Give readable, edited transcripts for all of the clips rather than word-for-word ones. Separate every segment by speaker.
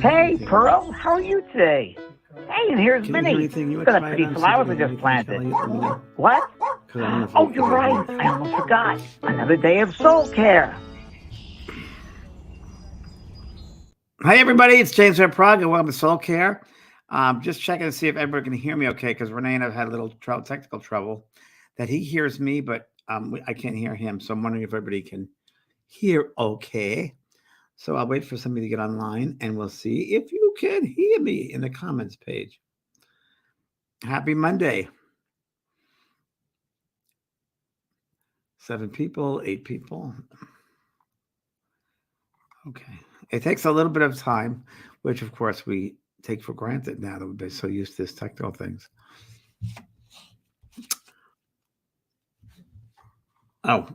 Speaker 1: Hey, Pearl, how are you today? Hey, and here's Vinny. Got a pretty flowers I just planted. What? Oh, you're right. I almost forgot. Another day of SoulCARE.
Speaker 2: Hi, everybody. It's James from Prague, and welcome to SoulCARE. Just checking to see if everybody can hear me okay, because Renee and I've had a little technical trouble that he hears me, but I can't hear him. So I'm wondering if everybody can hear okay. So I'll wait for somebody to get online, and we'll see if you can hear me in the comments page. Happy Monday. 7 people, 8 people. Okay. It takes a little bit of time, which, of course, we take for granted now that we've been so used to these technical things. Oh,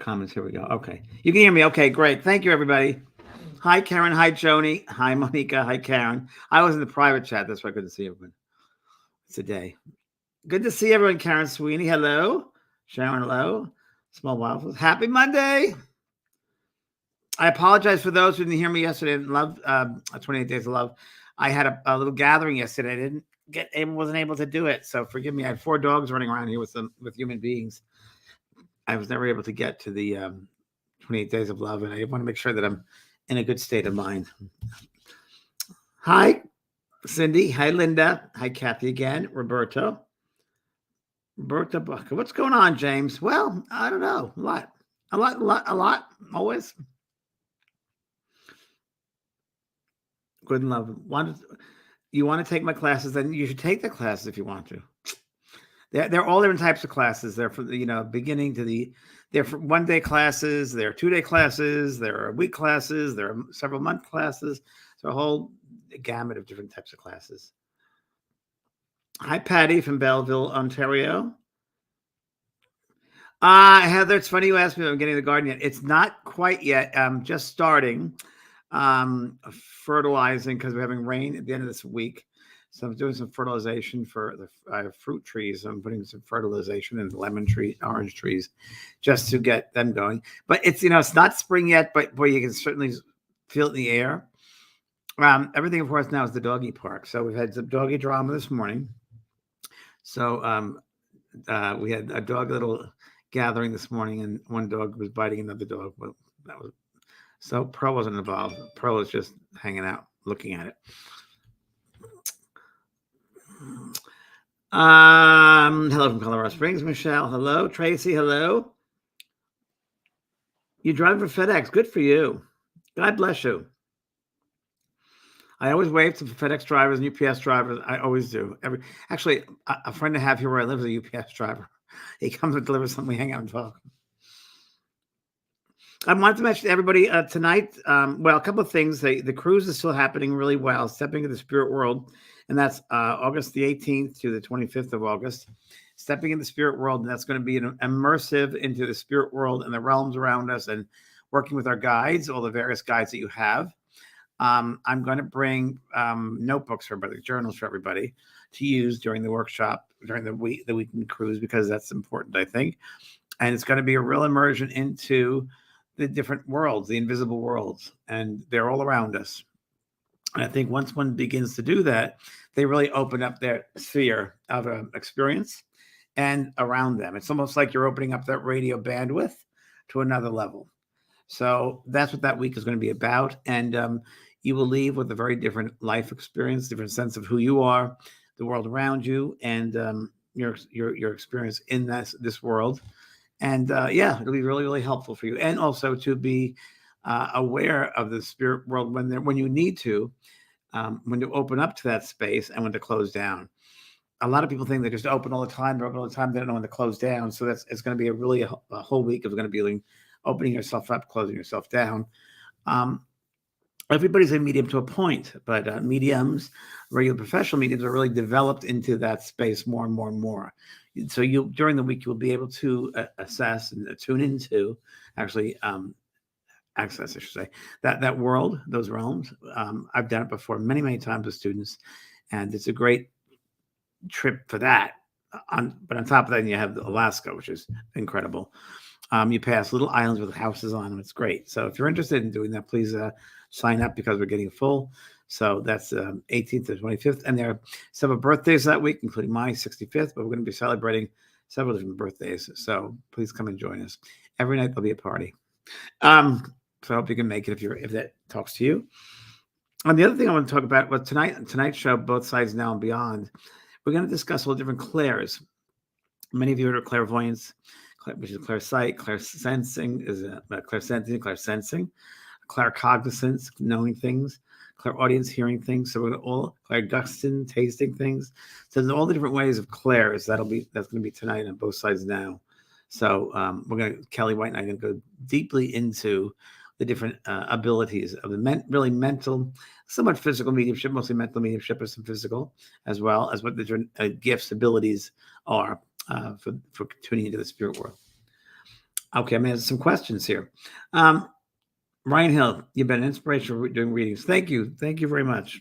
Speaker 2: comments. Here we go. Okay. You can hear me. Okay, great. Thank you, everybody. Hi, Karen. Hi, Joni. Hi, Monica. Hi, Karen. I was in the private chat. That's why I couldn't see everyone today. Good to see everyone. Karen Sweeney. Hello. Sharon. Hello. Small Waffles. Happy Monday. I apologize for those who didn't hear me yesterday. Love 28 Days of Love. I had a little gathering yesterday. I wasn't able to do it. So forgive me. I had 4 dogs running around here with human beings. I was never able to get to the 28 Days of Love, and I want to make sure that I'm in a good state of mind. Hi, Cindy. Hi, Linda. Hi, Kathy again. Roberta, what's going on, James? Well, I don't know. A lot, always. Good and love. You want to take my classes, then you should take the classes if you want to. They're all different types of classes. They're from beginning to they're for 1-day classes, they're 2-day classes, there are week classes, there are several month classes. So a whole gamut of different types of classes. Hi, Patty from Belleville, Ontario. Heather, it's funny you asked me if I'm getting the garden yet. It's not quite yet. I'm just starting fertilizing because we're having rain at the end of this week. So I'm doing some fertilization for the fruit trees. I'm putting some fertilization in the lemon tree, orange trees, just to get them going. But it's it's not spring yet, but boy, you can certainly feel it in the air. Everything, of course, now is the doggy park. So we've had some doggy drama this morning. So we had a dog little gathering this morning, and one dog was biting another dog. But so Pearl wasn't involved. Pearl was just hanging out, looking at it. Hello from Colorado Springs, Michelle. Hello, Tracy. Hello. You drive for FedEx. Good for you. God bless you. I always wave to FedEx drivers and UPS drivers. I always do. Actually, a friend I have here where I live is a UPS driver. He comes and delivers something. We hang out and talk. I wanted to mention to everybody tonight, a couple of things. The cruise is still happening really well, Stepping into the Spirit World. And that's August the 18th to the 25th of August. Stepping in the Spirit World, and that's going to be an immersive into the spirit world and the realms around us, and working with our guides, all the various guides that you have. I'm going to bring notebooks for everybody, journals for everybody to use during the workshop, during the weekend cruise, because that's important, I think. And it's going to be a real immersion into the different worlds, the invisible worlds, and they're all around us. And I think once one begins to do that, they really open up their sphere of experience and around them. It's almost like you're opening up that radio bandwidth to another level. So that's what that week is going to be about. And you will leave with a very different life experience, different sense of who you are, the world around you, and your experience in this world. And it'll be really, really helpful for you. And also to be aware of the spirit world when you need to, when to open up to that space and when to close down. A lot of people think they just open all the time. They're open all the time. They don't know when to close down. So it's going to be a whole week of going to be opening yourself up, closing yourself down. Everybody's a medium to a point, but mediums, regular professional mediums, are really developed into that space more and more and more. So during the week, you'll be able to assess and tune into, actually access, I should say, that world, those realms. I've done it before many, many times with students, and it's a great trip for that. But on top of that, you have Alaska, which is incredible. You pass little islands with houses on them. It's great. So if you're interested in doing that, please sign up because we're getting full. So that's 18th to 25th. And there are several birthdays that week, including my 65th, but we're going to be celebrating several different birthdays. So please come and join us. Every night there'll be a party. So I hope you can make it if that talks to you. And the other thing I want to talk about was tonight's show, Both Sides Now and Beyond. We're going to discuss all different clairs. Many of you heard of clairvoyance, which is clairsight, clairsensing, clairsensing, claircognizance, knowing things, clairaudience, hearing things. So we're going to all clairgusting, tasting things. So there's all the different ways of clairs. That's going to be tonight on Both Sides Now. So Kelly White and I are going to go deeply into the different abilities of the really mental, somewhat physical mediumship, mostly mental mediumship, but some physical, as well as what the different gifts, abilities are for tuning into the spirit world. Okay, I'm going to answer some questions here. Ryan Hill, you've been an inspiration for doing readings. Thank you. Thank you very much.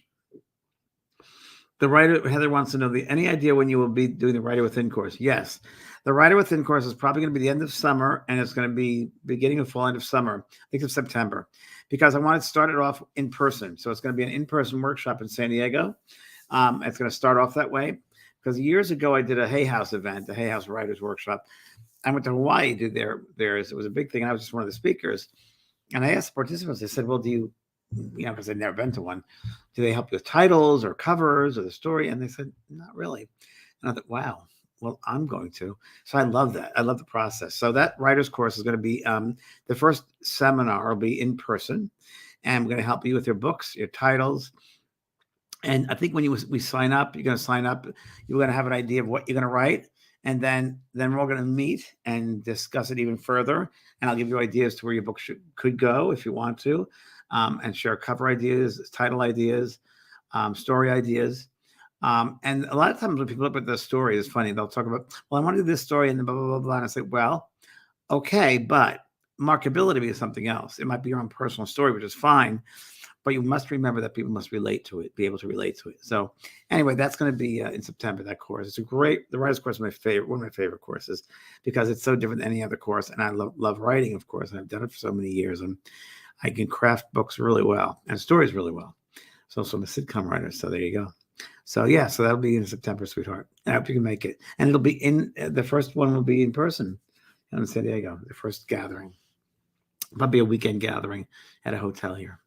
Speaker 2: The Writer, Heather wants to know, any idea when you will be doing the Writer Within course? Yes. The Writer Within course is probably going to be the end of summer, and it's going to be beginning of fall, end of summer, I think of September, because I want to start it off in person. So it's going to be an in-person workshop in San Diego. It's going to start off that way, because years ago I did a Hay House event, the Hay House Writers Workshop. I went to Hawaii to do theirs. It was a big thing, and I was just one of the speakers. And I asked the participants, I said, well, do you because I'd never been to one, do they help you with titles or covers or the story? And they said, not really. And I thought, wow, well, I'm going to. So I love that. I love the process. So that writer's course is going to be, the first seminar will be in person. And we're going to help you with your books, your titles. And I think when we sign up, you're going to sign up, you're going to have an idea of what you're going to write. And then we're all going to meet and discuss it even further. And I'll give you ideas to where your book could go if you want to, and share cover ideas, title ideas, story ideas. And a lot of times when people look at the story, it's funny. They'll talk about, well, I want to do this story and then blah, blah, blah, blah. And I say, well, okay, but marketability is something else. It might be your own personal story, which is fine. But you must remember that people must relate to it, be able to relate to it. So anyway, that's going to be in September, that course. It's the writer's course is one of my favorite courses, because it's so different than any other course. And I love writing, of course, and I've done it for so many years. And I can craft books really well and stories really well. So I'm a sitcom writer. So there you go. So yeah, so that'll be in September, sweetheart. I hope you can make it. And it'll be the first one will be in person in San Diego, the first gathering. Probably a weekend gathering at a hotel here.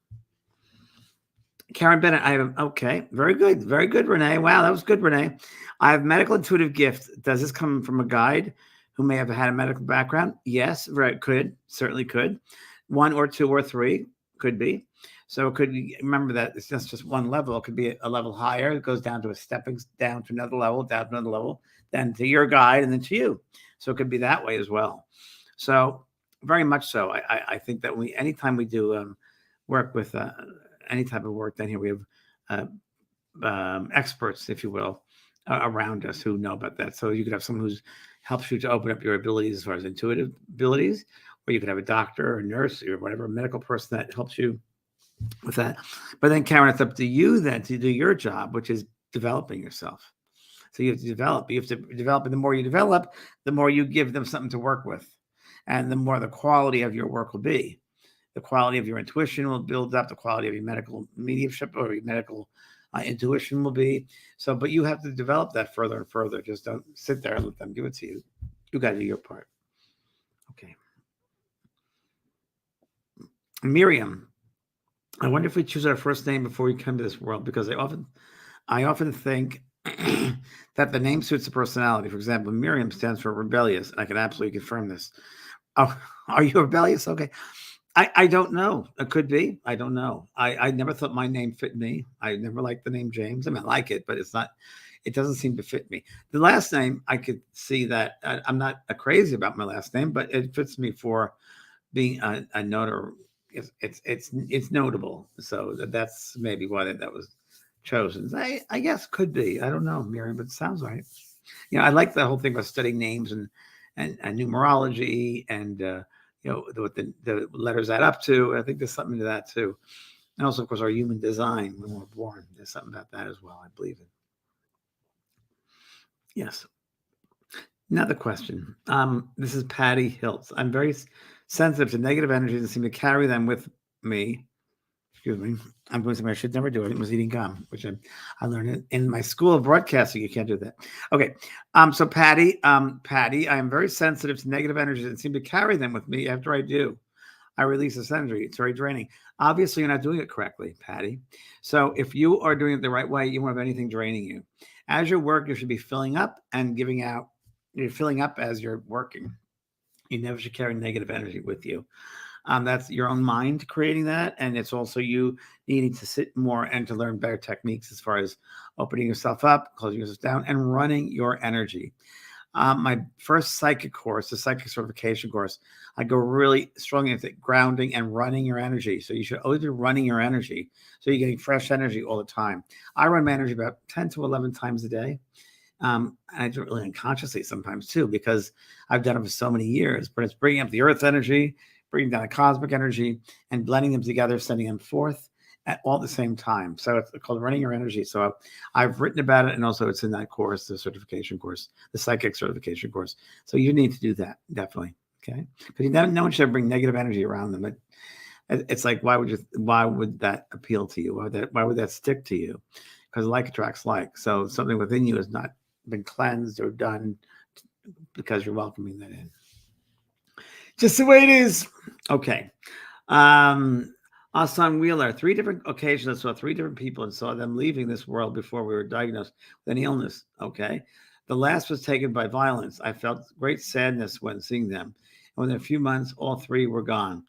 Speaker 2: Karen Bennett, okay, very good, Renee. Wow, that was good, Renee. I have medical intuitive gift. Does this come from a guide who may have had a medical background? Yes, right, certainly could. 1 or 2 or 3 could be. So it could be, remember that it's just one level. It could be a level higher. It goes down to a stepping down to another level, down to another level, then to your guide, and then to you. So it could be that way as well. So very much so. I think that anytime we do work with any type of work, then here we have experts, if you will, around us who know about that. So you could have someone who helps you to open up your abilities as far as intuitive abilities, or you could have a doctor or a nurse or whatever, a medical person that helps you with that. But then, Karen, it's up to you then to do your job, which is developing yourself. So you have to develop. And the more you develop, the more you give them something to work with, and the more the quality of your work will be. The quality of your intuition will build up. The quality of your medical mediumship or your medical intuition will be. So, but you have to develop that further and further. Just don't sit there and let them give it to you. You got to do your part. Okay. Miriam, I wonder if we choose our first name before we come to this world, because I often think that the name suits the personality. For example, Miriam stands for rebellious, and I can absolutely confirm this. Oh, are you rebellious? Okay. I don't know. It could be. I don't know. I never thought my name fit me. I never liked the name James. I mean, I like it, but it doesn't seem to fit me. The last name, I could see that I'm not crazy about my last name, but it fits me for being a notar. It's notable. So that's maybe why that was chosen. I guess could be. I don't know, Miriam, but it sounds right. I like the whole thing about studying names and numerology and what the letters add up to. I think there's something to that too. And also, of course, our human design when we're born. There's something about that as well, I believe in. Yes. Another question. This is Patty Hiltz. I'm very sensitive to negative energies and seem to carry them with me. Excuse me. I'm doing something I should never do. I was eating gum, which I learned in my school of broadcasting. You can't do that. Okay. So Patty, I am very sensitive to negative energies and seem to carry them with me after I do. I release this energy. It's very draining. Obviously, you're not doing it correctly, Patty. So if you are doing it the right way, you won't have anything draining you. As you work, you should be filling up and giving out. You're filling up as you're working. You never should carry negative energy with you. That's your own mind creating that. And it's also you needing to sit more and to learn better techniques as far as opening yourself up, closing yourself down, and running your energy. My first psychic course, the psychic certification course, I go really strong into grounding and running your energy. So you should always be running your energy. So you're getting fresh energy all the time. I run my energy about 10 to 11 times a day. And I do it really unconsciously sometimes too, because I've done it for so many years, but it's bringing up the earth energy, bringing down the cosmic energy and blending them together, sending them forth at all the same time. So it's called running your energy. So I've written about it. And also it's in that course, the certification course, the psychic certification course. So you need to do that. Definitely. Okay. Because no one should bring negative energy around them. It's like, why would that appeal to you? Why would that stick to you? Because like attracts like. So something within you has not been cleansed or done because you're welcoming that in. Just the way it is. Okay. Asan Wheeler, 3 different occasions, I saw 3 different people and saw them leaving this world before we were diagnosed with any illness. Okay. The last was taken by violence. I felt great sadness when seeing them. And within a few months, all 3 were gone.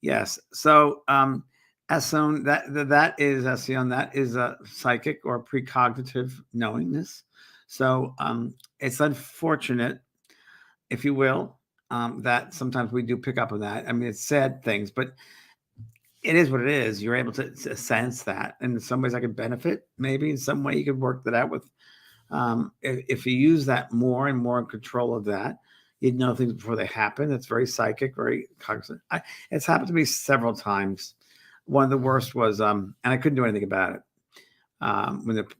Speaker 2: Yes. So, Asan, that is a psychic or precognitive knowingness. So, it's unfortunate, if you will, that sometimes we do pick up on that. I mean, it's sad things, but it is what it is. You're able to sense that. And in some ways I could benefit. Maybe in some way you could work that out with, if you use that more and more in control of that, you'd know things before they happen. It's very psychic, very cognizant. It's happened to me several times. One of the worst was, and I couldn't do anything about it.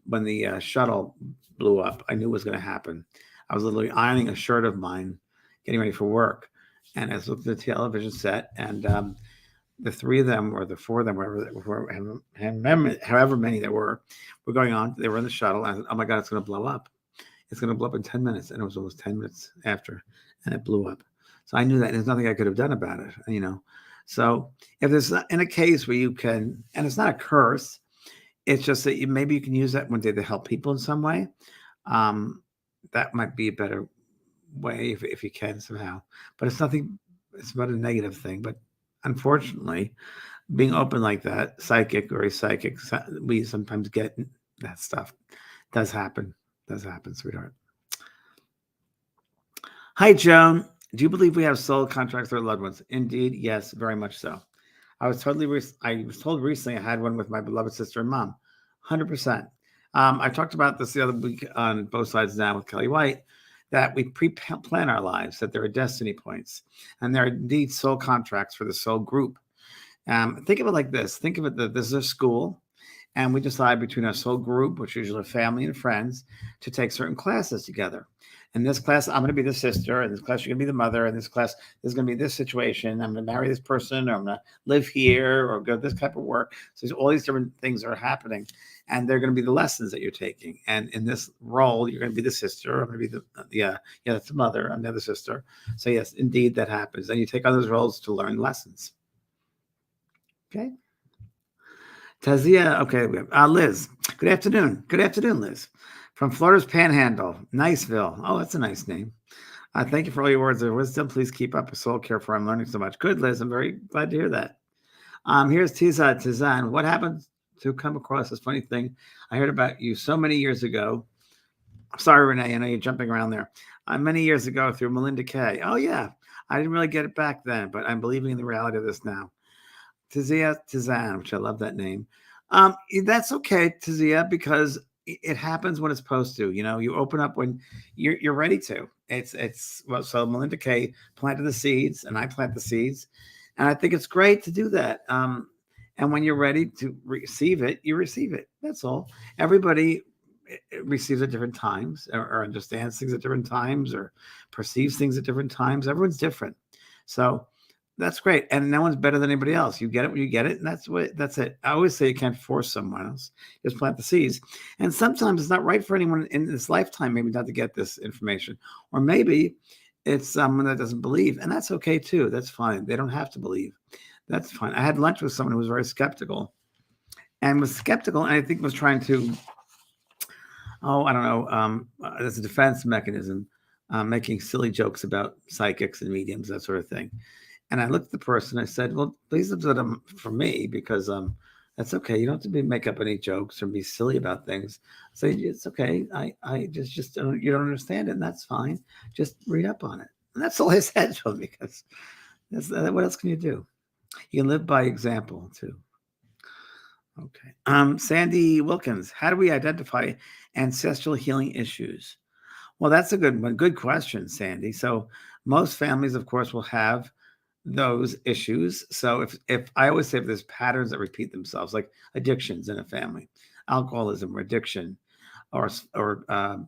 Speaker 2: When the shuttle blew up, I knew it was going to happen. I was literally ironing a shirt of mine, getting ready for work. And I was looking at the television set, and the 3 of them or the 4 of them, however many there were going on. They were in the shuttle. And I said, oh my God, it's going to blow up. It's going to blow up in 10 minutes. And it was almost 10 minutes after, and it blew up. So I knew that there's nothing I could have done about it, So if there's in a case where you can, and it's not a curse, it's just that maybe you can use that one day to help people in some way. That might be a better way if you can somehow. But it's nothing, it's about a negative thing. But unfortunately, being open like that, very psychic, we sometimes get that stuff. Does happen, sweetheart. Hi, Joan. Do you believe we have soul contracts with our loved ones? Indeed, yes, very much so. I was told recently I had one with my beloved sister and mom. 100%. I talked about this the other week on Both Sides Now with Kelly White, that we pre-plan our lives, that there are destiny points, and there are indeed soul contracts for the soul group. Think of it like this. Think of it that this is a school, and we decide between our soul group, which is usually family and friends, to take certain classes together. In this class, I'm going to be the sister. In this class, you're going to be the mother. In this class, there's going to be this situation. I'm going to marry this person, or I'm going to live here, or go this type of work. So there's all these different things that are happening, and they're going to be the lessons that you're taking. And in this role, you're going to be the sister. I'm going to be that's the mother. I'm the other sister. So yes, indeed, that happens. And you take on those roles to learn lessons. Okay. Tazia, okay, Liz. Good afternoon. Good afternoon, Liz. From Florida's Panhandle, Niceville. Oh, that's a nice name. Thank you for all your words of wisdom. Please keep up with SoulCARE, for I'm learning so much. Good, Liz. I'm very glad to hear that. Here's Tizan. What happened to come across this funny thing? I heard about you so many years ago. Sorry, Renee. I know you're jumping around there. Many years ago through Melinda Kay. Oh, yeah. I didn't really get it back then, but I'm believing in the reality of this now. Tizan, which I love that name. That's okay, Tizia, because it happens when it's supposed to. You open up when you're ready to. So Melinda Kay planted the seeds, and I plant the seeds, and I think it's great to do that. And when you're ready to receive it, you receive it. That's all. Everybody it receives at different times, or understands things at different times, or perceives things at different times. Everyone's different. So that's great. And no one's better than anybody else. You get it when you get it. And that's it. I always say you can't force someone else. Just plant the seeds. And sometimes it's not right for anyone in this lifetime, maybe not to get this information. Or maybe it's someone that doesn't believe. And that's okay too. That's fine. They don't have to believe. That's fine. I had lunch with someone who was very skeptical. And I think was trying to, I don't know, as a defense mechanism, making silly jokes about psychics and mediums, that sort of thing. And I looked at the person, I said, well, please observe them for me, because that's okay. You don't have to make up any jokes or be silly about things. So it's okay. I just don't, you don't understand it, and that's fine. Just read up on it. And that's all I said to him, because what else can you do? You can live by example too. Okay. Sandy Wilkins, how do we identify ancestral healing issues? Well, that's a good one. Good question, Sandy. So most families, of course, will have those issues. So if I always say if there's patterns that repeat themselves, like addictions in a family, alcoholism or addiction, or a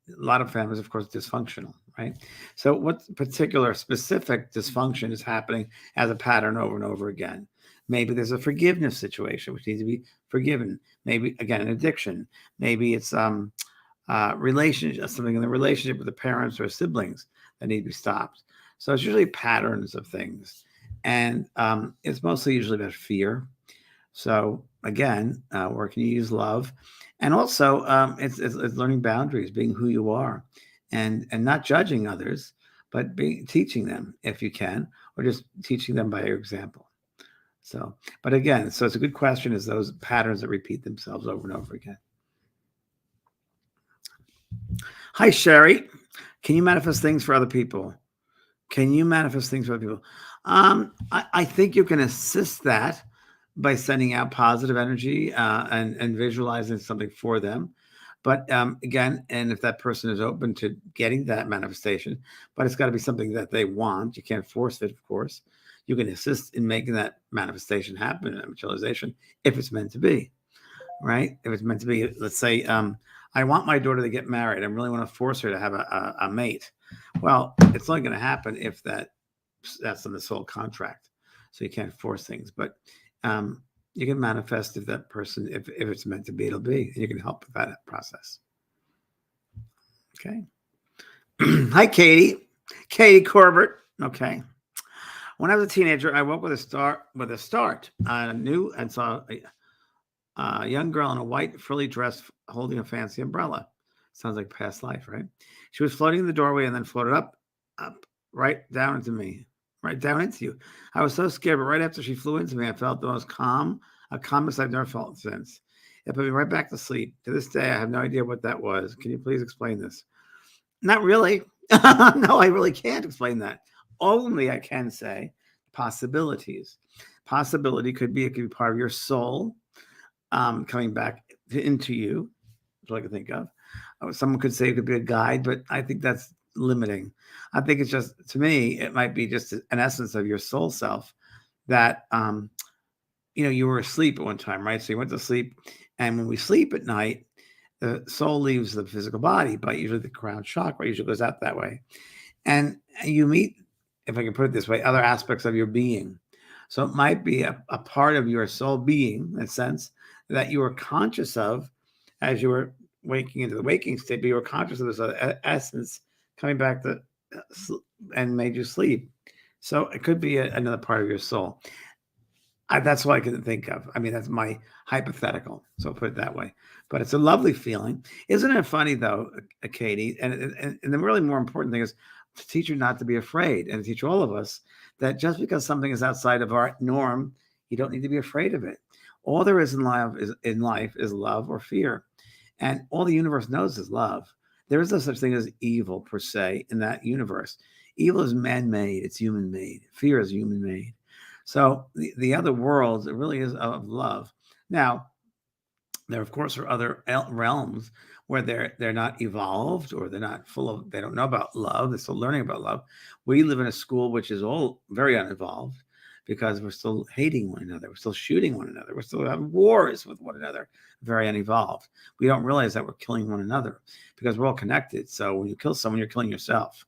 Speaker 2: lot of families, of course, dysfunctional, right? So what particular specific dysfunction is happening as a pattern over and over again? Maybe there's a forgiveness situation which needs to be forgiven. Maybe, again, an addiction. Maybe it's relationship, something in the relationship with the parents or siblings that need to be stopped. So it's usually patterns of things. And it's mostly usually about fear. So again, where can you use love? And also it's learning boundaries, being who you are, and not judging others, but teaching them if you can, or just teaching them by your example. So, but again, so it's a good question, is those patterns that repeat themselves over and over again. Hi, Sherry. Can you manifest things for other people? Can you manifest things for other people? I think you can assist that by sending out positive energy and visualizing something for them. But again, and if that person is open to getting that manifestation, but it's got to be something that they want. You can't force it, of course. You can assist in making that manifestation happen, that materialization, if it's meant to be, right? If it's meant to be, let's say, I want my daughter to get married. I really want to force her to have a mate. Well, it's only going to happen if that's in the soul contract. So you can't force things, but you can manifest if that person, if it's meant to be, it'll be. And you can help with that process. Okay. Hi, Katie. Katie Corbett. Okay. When I was a teenager, I woke with a start. I knew and saw a young girl in a white frilly dress holding a fancy umbrella. Sounds like past life, right? She was floating in the doorway and then floated up, right down into me, right down into you. I was so scared, but right after she flew into me, I felt the most calmest I've never felt since. It put me right back to sleep. To this day, I have no idea what that was. Can you please explain this? Not really. No, I really can't explain that. Only I can say possibilities. Possibility it could be part of your soul coming back into you. That's what I can think of. Someone could say it could be a guide, but I think that's limiting. I think it's just, to me, it might be just an essence of your soul self that, you were asleep at one time, right? So you went to sleep. And when we sleep at night, the soul leaves the physical body, but usually the crown chakra usually goes out that way. And you meet, if I can put it this way, other aspects of your being. So it might be a part of your soul being, in a sense, that you were conscious of as you were waking into the waking state, but you were conscious of this essence coming back and made you sleep. So it could be another part of your soul. That's what I can think of. I mean, that's my hypothetical. So I'll put it that way. But it's a lovely feeling. Isn't it funny, though, Katie? And the really more important thing is to teach you not to be afraid, and to teach all of us that just because something is outside of our norm, you don't need to be afraid of it. All there is in life is love or fear. And all the universe knows is love. There is no such thing as evil, per se, in that universe. Evil is man-made. It's human-made. Fear is human-made. So the other worlds, it really is of love. Now, there, of course, are other realms where they're not evolved, or they don't know about love. They're still learning about love. We live in a school which is all very unevolved. because we're still hating one another. We're still shooting one another. We're still having wars with one another. Very unevolved. We don't realize that we're killing one another because we're all connected. So when you kill someone, you're killing yourself.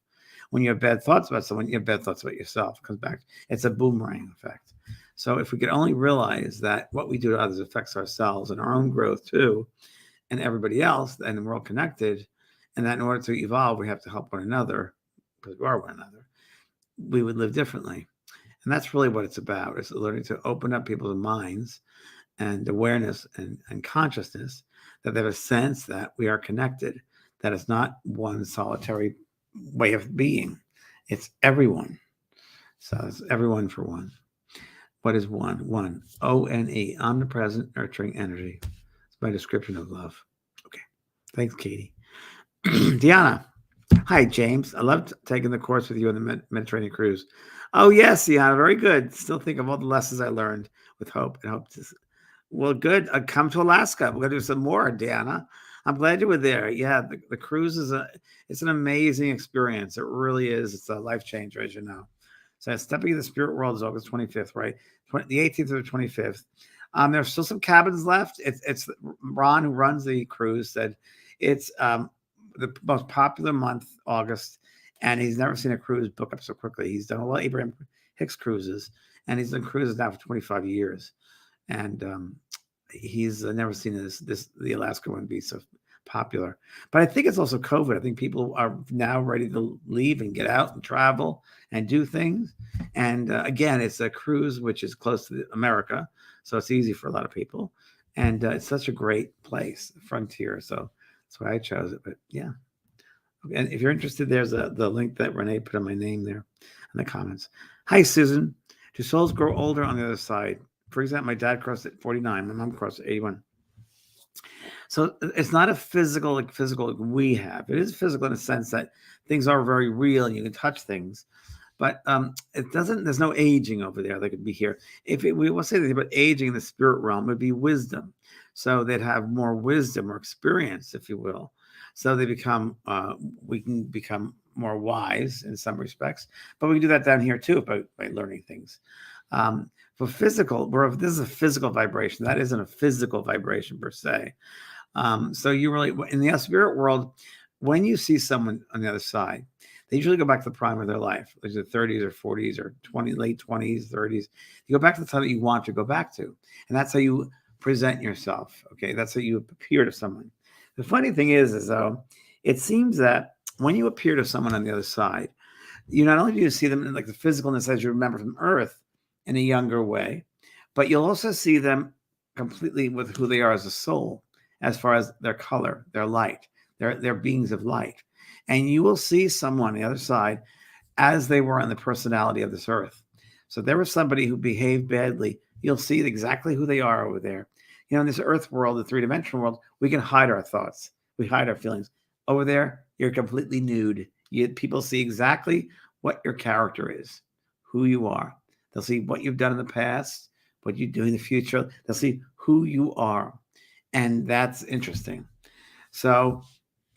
Speaker 2: When you have bad thoughts about someone, you have bad thoughts about yourself. It comes back. It's a boomerang effect. So if we could only realize that what we do to others affects ourselves and our own growth too, and everybody else, and we're all connected, and that in order to evolve, we have to help one another because we are one another, we would live differently. And that's really what it's about. It's learning to open up people's minds and awareness and consciousness that they have a sense that we are connected, that it's not one solitary way of being. It's everyone. So it's everyone for one. What is one? One. O-N-E, omnipresent, nurturing energy. It's my description of love. Okay. Thanks, Katie. Deanna. Hi, James. I loved taking the course with you on the Mediterranean cruise. Oh, yes, Deanna. Very good. Still think of all the lessons I learned with hope. And hope to, well, good. Come to Alaska. We're going to do some more, Deanna. I'm glad you were there. Yeah, the cruise it's an amazing experience. It really is. It's a life changer, as you know. So stepping into the spirit world is August 25th, right? The 18th or the 25th. There's still some cabins left. It's Ron, who runs the cruise, said it's the most popular month, August, and he's never seen a cruise book up so quickly. He's done a lot of Abraham Hicks cruises, and he's done cruises now for 25 years. And he's never seen the Alaska one be so popular. But I think it's also COVID. I think people are now ready to leave and get out and travel and do things. And again, it's a cruise which is close to America, so it's easy for a lot of people. And it's such a great place, frontier. So that's why I chose it. But yeah. And if you're interested, there's the link that Renee put on my name there in the comments. Hi, Susan. Do souls grow older on the other side? For example, my dad crossed at 49. My mom crossed at 81. So it's not a physical like we have. It is physical in the sense that things are very real and you can touch things. But it doesn't, there's no aging over there that could be here. We will say anything about aging in the spirit realm, it would be wisdom. So they'd have more wisdom or experience, if you will. So they we can become more wise in some respects, but we can do that down here too by learning things. For physical, this is a physical vibration. That isn't a physical vibration per se. So you really, in the spirit world, when you see someone on the other side, they usually go back to the prime of their life, like the 30s or 40s or late 20s, 30s. You go back to the time that you want to go back to. And that's how you present yourself. Okay. That's how you appear to someone. The funny thing is though, it seems that when you appear to someone on the other side, you not only do you see them in like the physicalness as you remember from Earth in a younger way, but you'll also see them completely with who they are as a soul, as far as their color, their light, their beings of light. And you will see someone on the other side as they were on the personality of this earth. So there was somebody who behaved badly. You'll see exactly who they are over there. In this earth world, the three-dimensional world, we can hide our thoughts. We hide our feelings. Over there, you're completely nude. People see exactly what your character is, who you are. They'll see what you've done in the past, what you do in the future. They'll see who you are. And that's interesting. So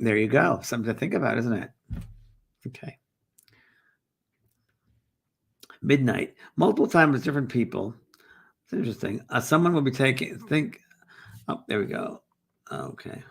Speaker 2: there you go. Something to think about, isn't it? Okay. Midnight. Multiple times with different people. It's interesting. Someone will be oh, there we go. Okay.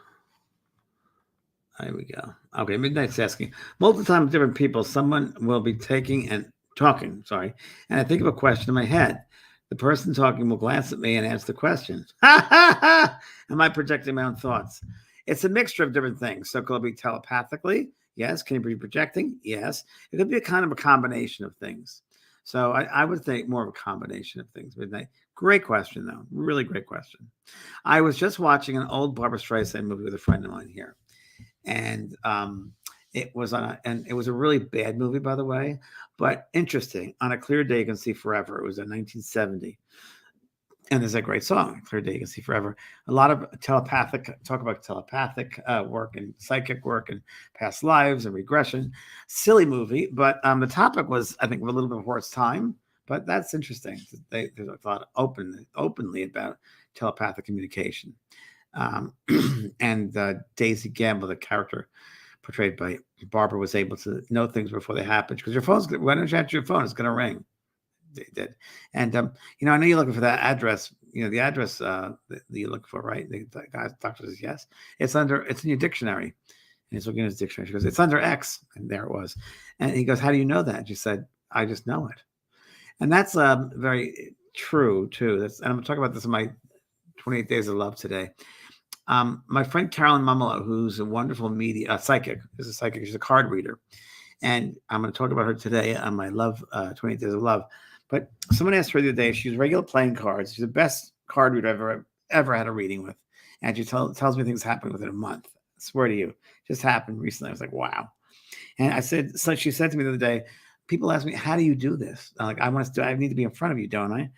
Speaker 2: There we go. Okay. Midnight's asking. Multiple times with different people, someone will be talking, and I think of a question in my head. The person talking will glance at me and answer the question. Am I projecting my own thoughts? It's a mixture of different things. So could it be telepathically? Yes. Can you be projecting? Yes. It could be a kind of a combination of things. So I would think more of a combination of things. Midnight. Great question, though. Really great question. I was just watching an old Barbra Streisand movie with a friend of mine here. And it was a really bad movie, by the way, but interesting. On a Clear Day You Can See Forever. It was in 1970. And there's a great song, Clear Day You Can See Forever. A lot of telepathic work and psychic work and past lives and regression. Silly movie, but the topic was, I think, a little bit before its time. But that's interesting. There's a thought openly about telepathic communication. And Daisy Gamble, the character portrayed by Barbara, was able to know things before they happened. Because your phone's, why don't you answer your phone? It's going to ring. they did. And I know you're looking for that address. The address that you're looking for, right? The doctor says yes. It's in your dictionary. And he's looking at his dictionary. She goes, it's under X, and there it was. And he goes, how do you know that? And she said, I just know it. And that's very true too. And I'm going to talk about this in my 28 Days of Love today. My friend Carolyn Mumolo, who's a wonderful psychic, is a psychic. She's a card reader. And I'm going to talk about her today on my 28 Days of Love. But someone asked her the other day, she's regular playing cards. She's the best card reader I've ever had a reading with. And she tells me things happen within a month. I swear to you. Just happened recently. I was like, wow. And she said to me the other day, people ask me, how do you do this? Like, I need to be in front of you, don't I?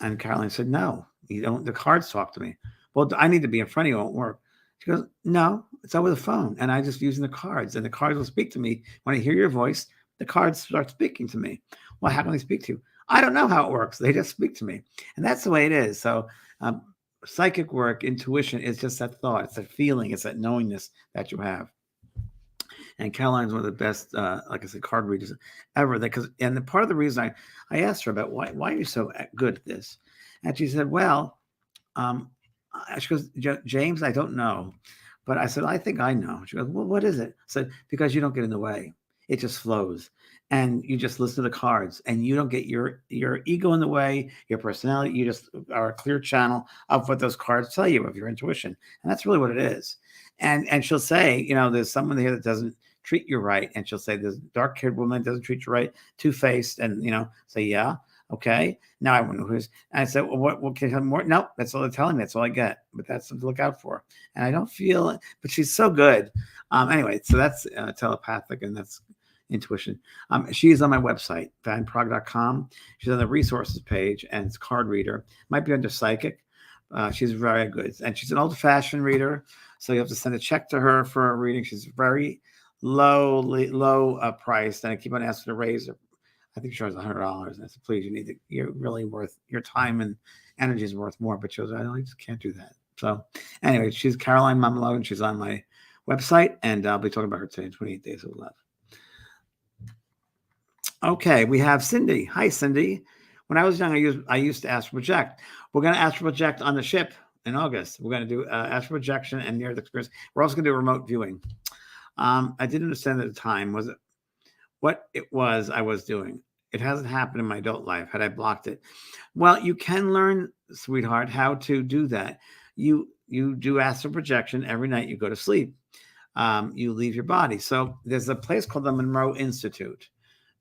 Speaker 2: And Caroline said, no, you don't. The cards talk to me. Well, I need to be in front of you. It won't work. She goes, no, it's over the phone. And I just using the cards, and the cards will speak to me. When I hear your voice, the cards start speaking to me. Well, how can they speak to you? I don't know how it works. They just speak to me. And that's the way it is. So psychic work, intuition is just that thought. It's that feeling. It's that knowingness that you have. And Caroline's one of the best, like I said, card readers ever. And part of the reason I asked her about why are you so good at this? And she said, well, she goes, James, I don't know. But I said, I think I know. She goes, well, what is it? I said, because you don't get in the way. It just flows. And you just listen to the cards, and you don't get your ego in the way, your personality. You just are a clear channel of what those cards tell you, of your intuition. And that's really what it is. And she'll say, there's someone here that doesn't treat you right. And she'll say, this dark-haired woman doesn't treat you right, two-faced. And, say, yeah, okay. Now I wonder who's. And I said, well, what can you tell me more? No, that's all they're telling me. That's all I get. But that's something to look out for. And I don't feel it, but she's so good. Anyway, so that's telepathic, and that's intuition. She's on my website, vanprog.com. She's on the resources page, and it's card reader. Might be under psychic. She's very good. And she's an old-fashioned reader. So you have to send a check to her for a reading. She's very low priced. And I keep on asking her to raise her. I think she was $100. And I said, please, you're really worth your time, and energy is worth more. But she goes, I just can't do that. So anyway, she's Caroline Mumolo, and she's on my website. And I'll be talking about her today in 28 Days of Love. Okay, we have Cindy. Hi, Cindy. When I was young, I used to astral project. We're going to astral project on the ship in August. We're going to do astral projection and near the experience. We're also going to do remote viewing. I didn't understand at the time what it was I was doing. It hasn't happened in my adult life. Had I blocked it? Well, you can learn, sweetheart, how to do that. You do astral projection every night. You go to sleep. You leave your body. So there's a place called the Monroe Institute.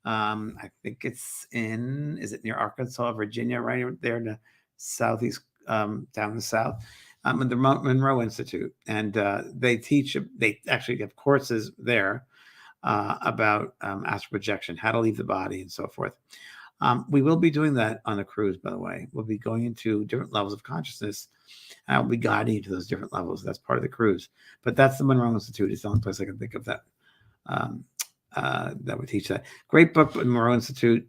Speaker 2: I think is it near Arkansas, Virginia, right there in the southeast, down in the south, in the Monroe Institute. And they actually have courses there about astral projection, how to leave the body, and so forth. We will be doing that on a cruise, by the way. We'll be going into different levels of consciousness, and I'll be guiding you to those different levels. That's part of the cruise. But that's the Monroe Institute. It's the only place I can think of that would teach that. Great book, Monroe Institute,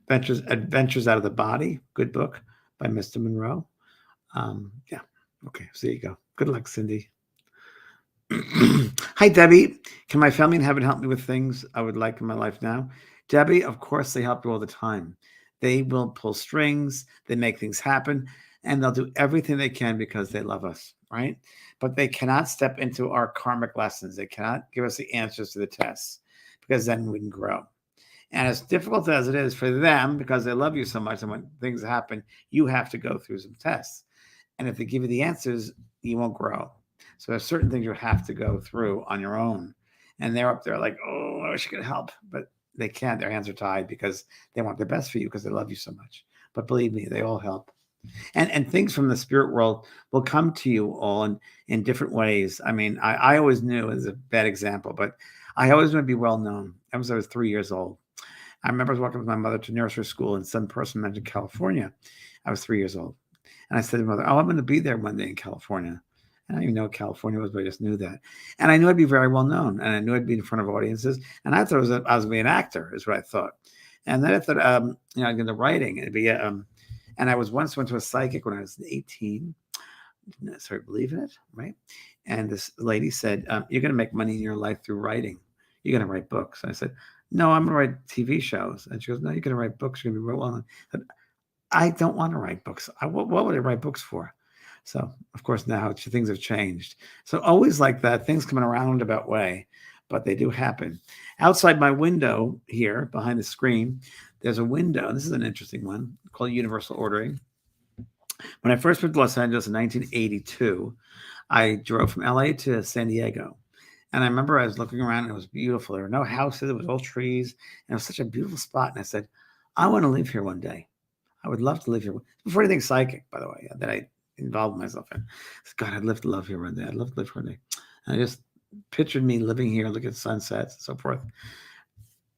Speaker 2: Adventures Out of the Body. Good book by Mr. Monroe. Yeah. Okay. So there you go. Good luck, Cindy. Hi, Debbie. Can my family in heaven help me with things I would like in my life now? Debbie, of course, they help you all the time. They will pull strings. They make things happen, and they'll do everything they can because they love us, right? But they cannot step into our karmic lessons. They cannot give us the answers to the tests, because then we can grow. And as difficult as it is for them, because they love you so much, and when things happen, you have to go through some tests. And if they give you the answers, you won't grow. So there's certain things you have to go through on your own. And they're up there like, oh, I wish I could help. But they can't. Their hands are tied because they want the best for you because they love you so much. But believe me, they all help. And things from the spirit world will come to you all in different ways. I mean, I always knew, as a bad example, but I always want to be well known. Ever since I was 3 years old. I remember I was walking with my mother to nursery school in some person mentioned California. I was 3 years old. And I said to my mother, oh, I'm going to be there one day in California. I didn't even know what California was, but I just knew that. And I knew I'd be very well known. And I knew I'd be in front of audiences. And I thought I was going to be an actor, is what I thought. And then I thought, I'd get into writing. It'd be, and I went to a psychic when I was 18. Didn't necessarily believe in it, right? And this lady said, you're going to make money in your life through writing. You're going to write books. And I said, no, I'm going to write TV shows. And she goes, no, you're going to write books. You're going to be real well. I don't want to write books. What would I write books for? So, of course, now things have changed. So always like that, things come in a roundabout way, but they do happen. Outside my window here, behind the screen, there's a window. This is an interesting one called Universal Ordering. When I first moved to Los Angeles in 1982, I drove from LA to San Diego. And I remember I was looking around and it was beautiful. There were no houses. It was all trees. And it was such a beautiful spot. And I said, I want to live here one day. I would love to live here. Before anything psychic, by the way, that I involved myself in. God, I'd love to live here one day. I'd love to live here one day. And I just pictured me living here, looking at sunsets and so forth.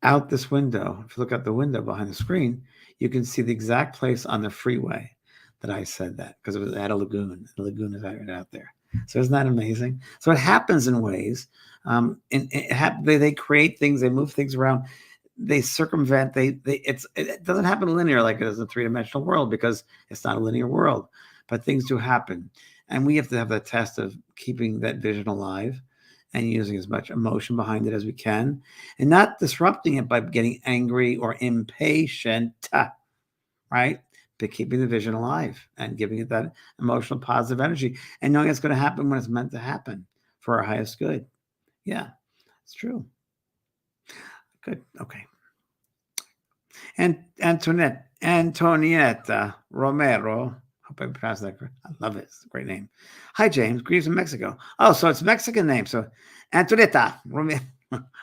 Speaker 2: Out this window, if you look out the window behind the screen, you can see the exact place on the freeway that I said that, because it was at a lagoon. The lagoon is right out there. So isn't that amazing? So it happens in ways. They create things. They move things around. They circumvent. It doesn't happen linear like it is in a three-dimensional world, because it's not a linear world. But things do happen, and we have to have the test of keeping that vision alive and using as much emotion behind it as we can, and not disrupting it by getting angry or impatient, right? But keeping the vision alive and giving it that emotional positive energy and knowing it's going to happen when it's meant to happen for our highest good. Yeah, it's true. Good. Okay. And Antonietta Romero. Hope I pronounced that correct. I love it. It's a great name. Hi, James. Greetings from Mexico. Oh, so it's a Mexican name. So Antonietta Romero.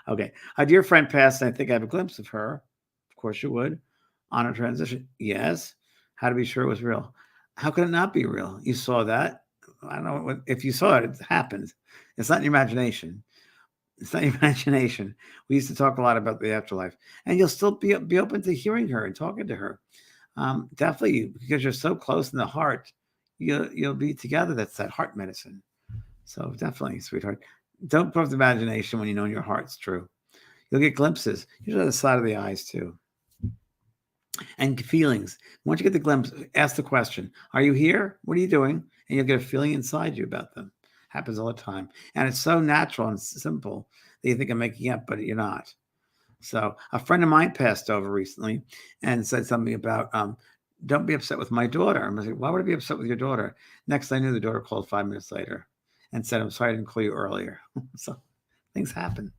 Speaker 2: Okay. A dear friend passed, and I think I have a glimpse of her. Of course you would. On a transition. Yes. How to be sure it was real? How could it not be real? You saw that. I don't know. If you saw it, it happened. It's not in your imagination. It's not your imagination. We used to talk a lot about the afterlife, and you'll still be open to hearing her and talking to her. Definitely, because you're so close in the heart, you'll be together. That's that heart medicine. So definitely, sweetheart, don't put off the imagination when you know in your heart's true. You'll get glimpses, usually on the side of the eyes too. And feelings. Once you get the glimpse, ask the question, are you here? What are you doing? And you'll get a feeling inside you about them. Happens all the time. And it's so natural and simple that you think I'm making up, but you're not. So a friend of mine passed over recently and said something about, don't be upset with my daughter. I was like, why would I be upset with your daughter? Next, I knew the daughter called 5 minutes later and said, I'm sorry I didn't call you earlier. So things happen.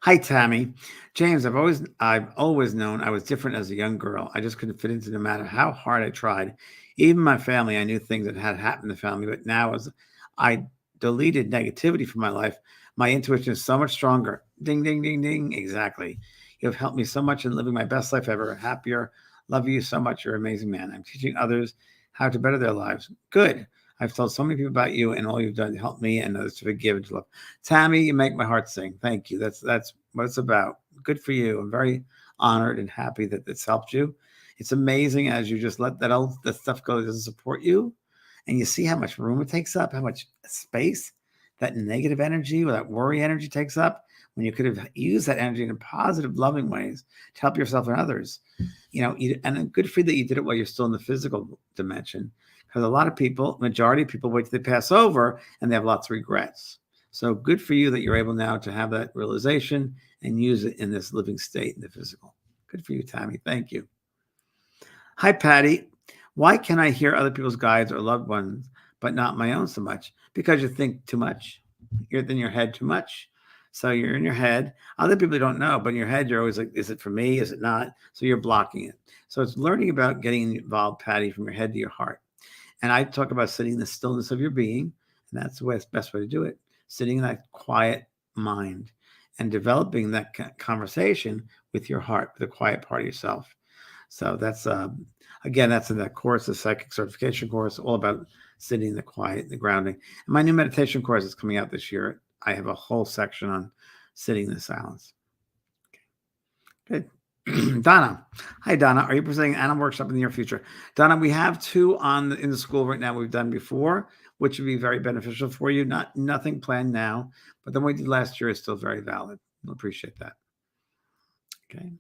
Speaker 2: Hi, Tammy. James, I've always known I was different as a young girl. I just couldn't fit into no matter how hard I tried. Even my family, I knew things that had happened in the family, but now as I deleted negativity from my life, my intuition is so much stronger. Ding, ding, ding, ding. Exactly. You have helped me so much in living my best life ever. Happier. Love you so much. You're an amazing man. I'm teaching others how to better their lives. Good. I've told so many people about you and all you've done to help me and others to forgive and to love. Tammy, you make my heart sing. Thank you. That's what it's about. Good for you. I'm very honored and happy that it's helped you. It's amazing as you just let that stuff go that doesn't support you, and you see how much room it takes up, how much space that negative energy or that worry energy takes up, when you could have used that energy in positive, loving ways to help yourself and others. And good for you that you did it while you're still in the physical dimension. Because a lot of people, majority of people wait till they pass over and they have lots of regrets. So good for you that you're able now to have that realization and use it in this living state in the physical. Good for you, Tammy. Thank you. Hi, Patty. Why can I hear other people's guides or loved ones, but not my own so much? Because you think too much. You're in your head too much. So you're in your head. Other people don't know, but in your head, you're always like, is it for me? Is it not? So you're blocking it. So it's learning about getting involved, Patty, from your head to your heart. And I talk about sitting in the stillness of your being, and that's the best way to do it. Sitting in that quiet mind and developing that conversation with your heart, with the quiet part of yourself. So that's, again, that's in that course, the psychic certification course, all about sitting in the quiet, the grounding. And my new meditation course is coming out this year. I have a whole section on sitting in the silence. Okay. Good. Donna. Hi, Donna. Are you presenting an animal workshop in the near future? Donna, we have 2 in the school right now we've done before, which would be very beneficial for you. Nothing planned now, but the one we did last year is still very valid. We'll appreciate that. Okay.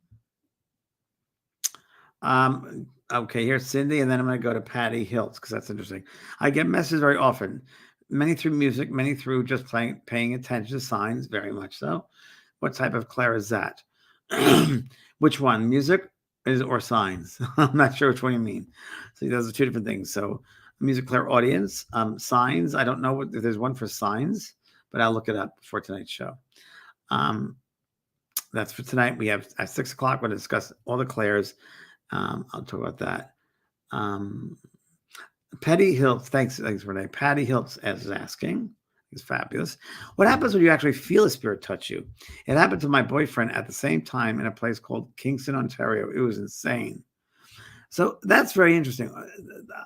Speaker 2: Okay, here's Cindy, and then I'm going to go to Patty Hiltz because that's interesting. I get messages very often, many through music, many through just paying attention to signs, very much so. What type of clair is that? Which one? Music or signs? I'm not sure which one you mean. So those are two different things. So music clairaudience, signs. I don't know if there's one for signs, but I'll look it up for tonight's show. That's for tonight. We have at 6 o'clock. We're going to discuss all the clairs. I'll talk about that. Patty Hiltz, thanks Renee. Patty Hiltz is asking. It's fabulous. What happens when you actually feel a spirit touch you? It happened to my boyfriend at the same time in a place called Kingston, Ontario. It was insane. So that's very interesting.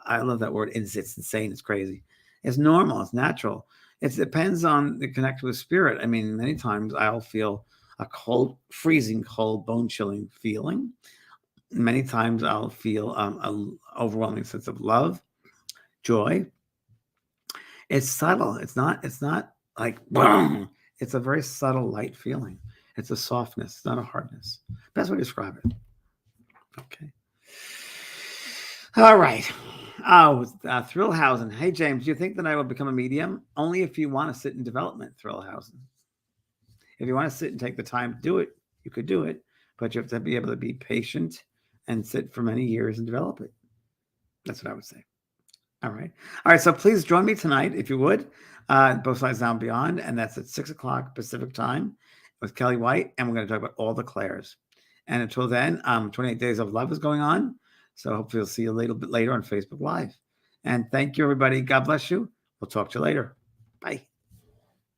Speaker 2: I love that word. It's insane. It's crazy. It's normal. It's natural. It depends on the connection with spirit. I mean, many times I'll feel a cold, freezing cold, bone-chilling feeling. Many times I'll feel an overwhelming sense of love, joy. It's subtle. It's not like boom. It's a very subtle, light feeling. It's a softness. It's not a hardness. Best way to describe it. Okay. All right. Oh, Thrillhausen. Hey, James, do you think that I will become a medium? Only if you want to sit in development, Thrillhausen. If you want to sit and take the time to do it, you could do it. But you have to be able to be patient and sit for many years and develop it. That's what I would say. All right. All right. So please join me tonight, if you would, Both Sides Down Beyond. And that's at 6 o'clock Pacific time with Kelly White. And we're going to talk about all the clairs. And until then, 28 Days of Love is going on. So hopefully we'll see you a little bit later on Facebook Live. And thank you, everybody. God bless you. We'll talk to you later. Bye.